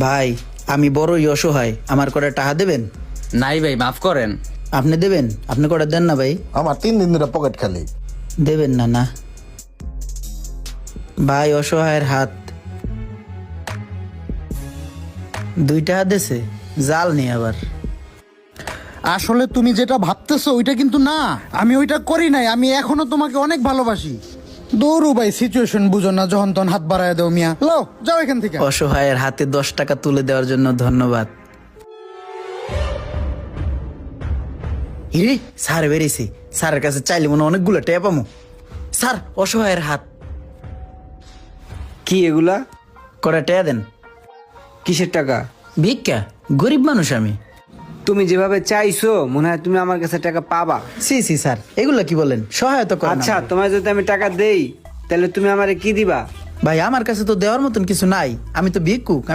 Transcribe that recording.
ভাই আমি বড়ই অসহায়, আমার করে টাকা দেবেন? নাই ভাই, মাফ করেন। আপনি দেবেন? আপনি করে দেন না ভাই। আমার 3 দিন ধরে পকেট খালি। দেবেন না? না ভাই, অসহায়ের হাত। 2 টাকা দেছে, জাল নেই আবার। আসলে তুমি যেটা ভাবতেছো ওইটা কিন্তু না, আমি ওইটা করি নাই। আমি এখনো তোমাকে অনেক ভালোবাসি। দৌড়ু ভাই, সিচুয়েশন বুঝো না, যখন তখন হাত বাড়ায় দাও মিয়া। লো যাও এখান থেকে। অসহায়ের হাতে 10 টাকা তুলে দেওয়ার জন্য ধন্যবাদ। হিরে স্যার বেরিয়েছি, স্যারের কাছে চাইলে মনে হয় অনেকগুলো টেপ পামো। স্যার, অসহায়ের হাত। কি এগুলা? করে টেয়া দেন। কিসের টাকা? ভিক্ষা, গরিব মানুষ আমি। তুমি যেভাবে চাইছো মনে হয় তুমি আমার কাছে টাকা পাবা। সি সি স্যার, এগুলো কি বলেন? সহায়তা করেন আচ্ছা, আমাকে। তোমায় যদি আমি টাকা দেই তাহলে তুমি আমারে কি দিবা? ভাই আমার কাছে তো দেওয়ার মতন কিছু নাই, আমি তো ভিক্ষুক।